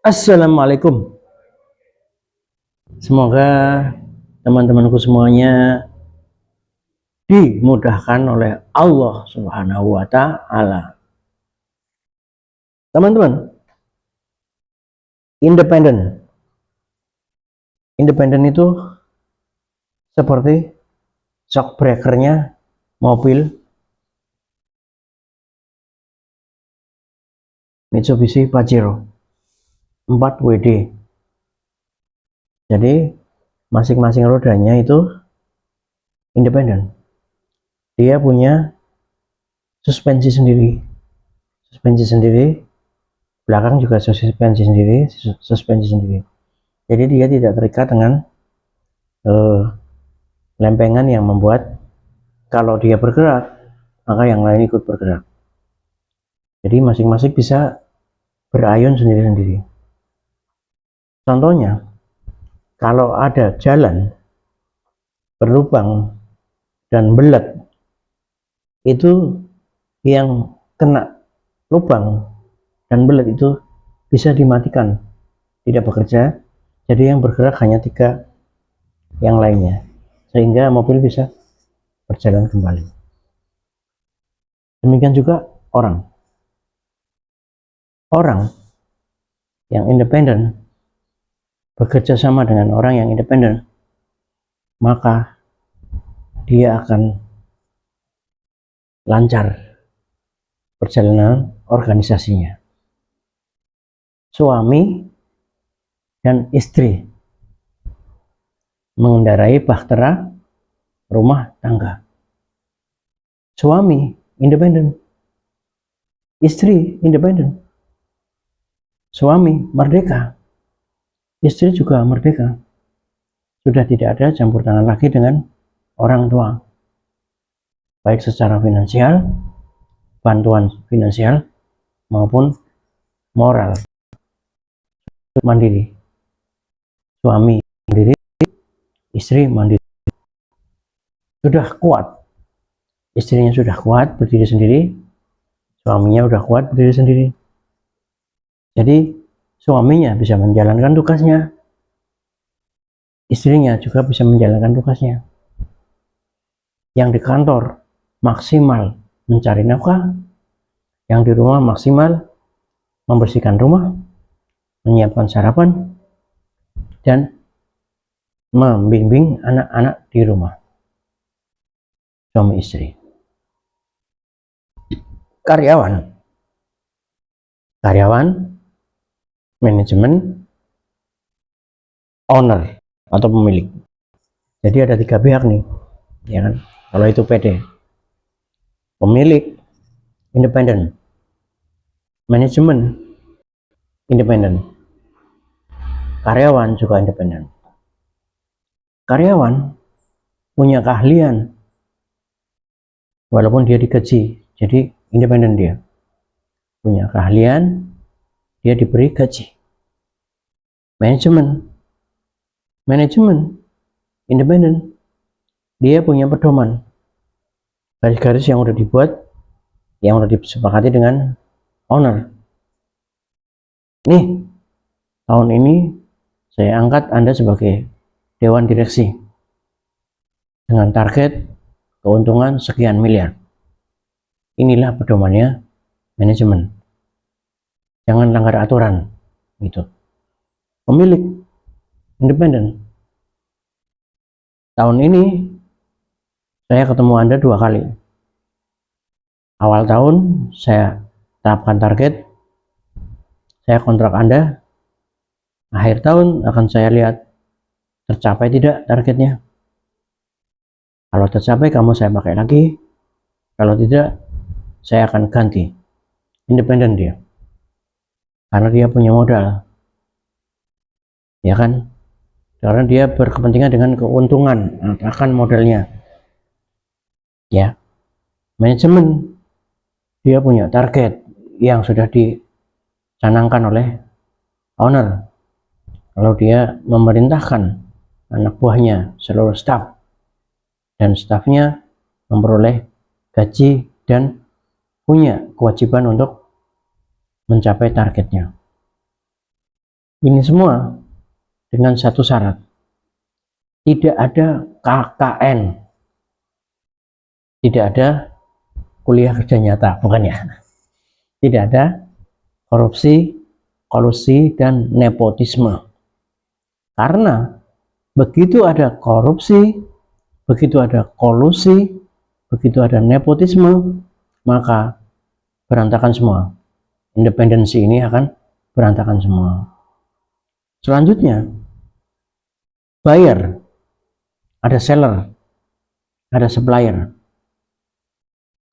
Assalamualaikum. Semoga teman-temanku semuanya dimudahkan oleh Allah Subhanahu wa Ta'ala. Teman-teman, independen. Independen itu seperti shock breakernya mobil Mitsubishi Pajero 4WD. Jadi masing-masing rodanya itu independen. Dia punya suspensi sendiri, belakang juga suspensi sendiri. Jadi dia tidak terikat dengan lempengan yang membuat kalau dia bergerak maka yang lain ikut bergerak. Jadi masing-masing bisa berayun sendiri-sendiri. Contohnya, kalau ada jalan berlubang dan belet, itu yang kena lubang dan belet itu bisa dimatikan, tidak bekerja. Jadi yang bergerak hanya 3 yang lainnya, sehingga mobil bisa berjalan kembali. Demikian juga orang yang independen bekerja sama dengan orang yang independen, maka dia akan lancar perjalanan organisasinya. Suami dan istri mengendarai bahtera rumah tangga. Suami independen, istri independen. Suami merdeka, istri juga merdeka. Sudah tidak ada campur tangan lagi dengan orang tua, baik secara finansial, bantuan finansial maupun moral. Mandiri, suami mandiri, istri mandiri. Sudah kuat, istrinya sudah kuat berdiri sendiri, suaminya sudah kuat berdiri sendiri. Jadi suaminya bisa menjalankan tugasnya, istrinya juga bisa menjalankan tugasnya. Yang di kantor maksimal mencari nafkah, yang di rumah maksimal membersihkan rumah, menyiapkan sarapan, dan membimbing anak-anak di rumah. Suami istri. Karyawan, manajemen, owner atau pemilik. Jadi ada 3 pihak nih, ya kan? Kalau itu PT, pemilik independen, manajemen independen, karyawan juga independen. Karyawan punya keahlian, walaupun dia digaji, jadi independen dia. Punya keahlian, dia diberi gaji. Manajemen independen, dia punya pedoman, garis-garis yang udah dibuat, yang udah disepakati dengan owner. Nih, tahun ini saya angkat Anda sebagai dewan direksi dengan target keuntungan sekian miliar. Inilah pedomannya manajemen. Jangan langgar aturan, gitu. Pemilik independen. Tahun ini saya ketemu Anda 2 kali. Awal tahun saya tetapkan target, saya kontrak Anda. Akhir tahun akan saya lihat tercapai tidak targetnya. Kalau tercapai kamu saya pakai lagi, kalau tidak saya akan ganti. Independen dia, karena dia punya modal, ya kan? Karena dia berkepentingan dengan keuntungan akan modalnya, ya. Manajemen, dia punya target yang sudah dicanangkan oleh owner. Kalau dia memerintahkan anak buahnya, seluruh staf, dan stafnya memperoleh gaji dan punya kewajiban untuk mencapai targetnya. Ini semua dengan satu syarat, tidak ada KKN, tidak ada kuliah kerja nyata, bukan ya, tidak ada korupsi, kolusi, dan nepotisme. Karena begitu ada korupsi, begitu ada kolusi, begitu ada nepotisme, maka berantakan semua. Independensi ini akan berantakan semua. Selanjutnya, buyer, ada seller, ada supplier,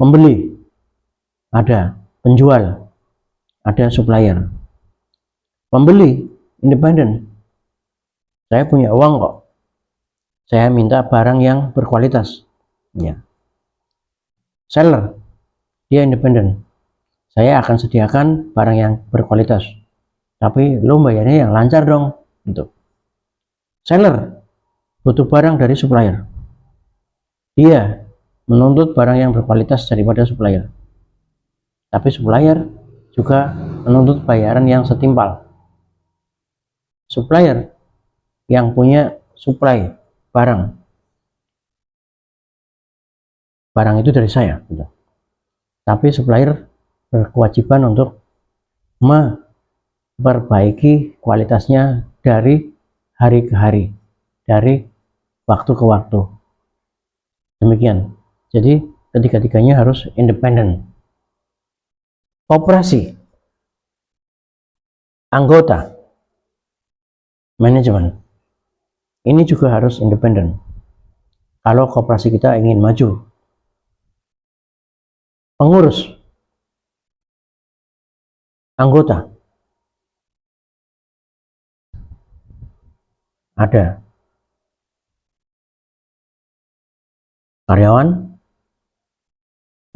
pembeli, ada penjual, ada supplier. Pembeli independen, saya punya uang kok, saya minta barang yang berkualitas, ya. Seller, dia independen, saya akan sediakan barang yang berkualitas, tapi lo bayarnya yang lancar dong, gitu. Seller butuh barang dari supplier, dia menuntut barang yang berkualitas daripada supplier, tapi supplier juga menuntut bayaran yang setimpal. Supplier yang punya supply barang itu dari saya, gitu. Tapi supplier berkewajiban untuk memperbaiki kualitasnya dari hari ke hari, dari waktu ke waktu. Demikian. Jadi ketiga-tiganya harus independen. Koperasi, anggota, manajemen, ini juga harus independen kalau koperasi kita ingin maju. Pengurus, anggota, ada karyawan,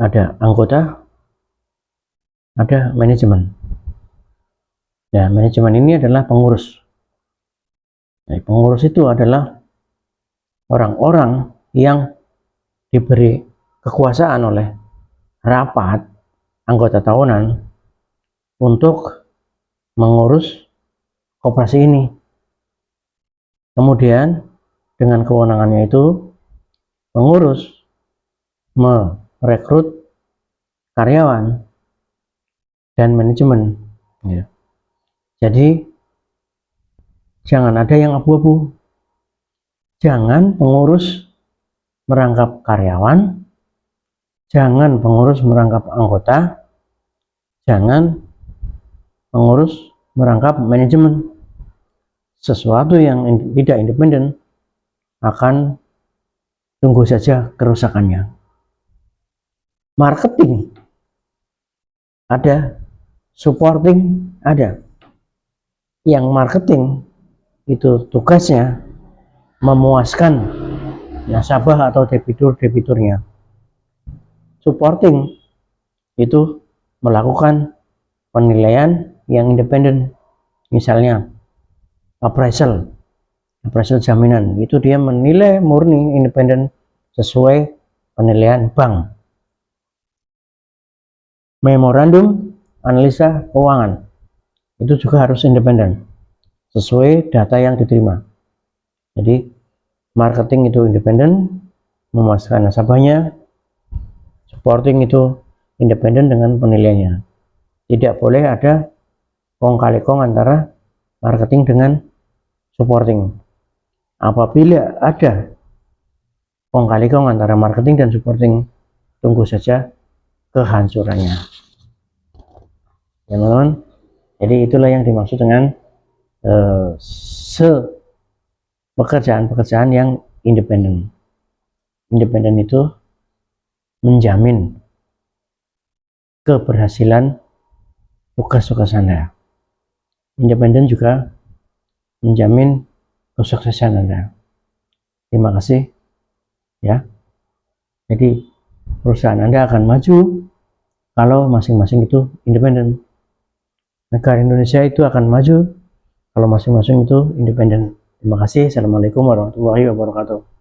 ada anggota, ada manajemen. Nah, manajemen ini adalah pengurus. Nah, pengurus itu adalah orang-orang yang diberi kekuasaan oleh rapat anggota tahunan untuk mengurus koperasi ini. Kemudian dengan kewenangannya itu, pengurus merekrut karyawan dan manajemen, ya. Jadi jangan ada yang abu-abu, jangan pengurus merangkap karyawan, jangan pengurus merangkap anggota, jangan pengurus merangkap manajemen. Sesuatu yang tidak independen akan tunggu saja kerusakannya. Marketing ada, supporting ada. Yang marketing itu tugasnya memuaskan nasabah atau debiturnya. Supporting itu melakukan penilaian yang independen, misalnya appraisal jaminan, itu dia menilai murni independen sesuai penilaian bank. Memorandum analisa keuangan itu juga harus independen sesuai data yang diterima. Jadi marketing itu independen, memuaskan nasabahnya. Supporting itu independen dengan penilaiannya. Tidak boleh ada kong kali kong antara marketing dengan supporting. Apabila ada kong kali kong antara marketing dan supporting, tunggu saja kehancurannya, ya teman-teman. Jadi itulah yang dimaksud dengan pekerjaan-pekerjaan yang independen. Independen itu menjamin keberhasilan tugas-tugas Anda. Independen juga menjamin kesuksesan Anda. Terima kasih, ya. Jadi perusahaan Anda akan maju kalau masing-masing itu independen. Negara Indonesia itu akan maju kalau masing-masing itu independen. Terima kasih. Assalamualaikum warahmatullahi wabarakatuh.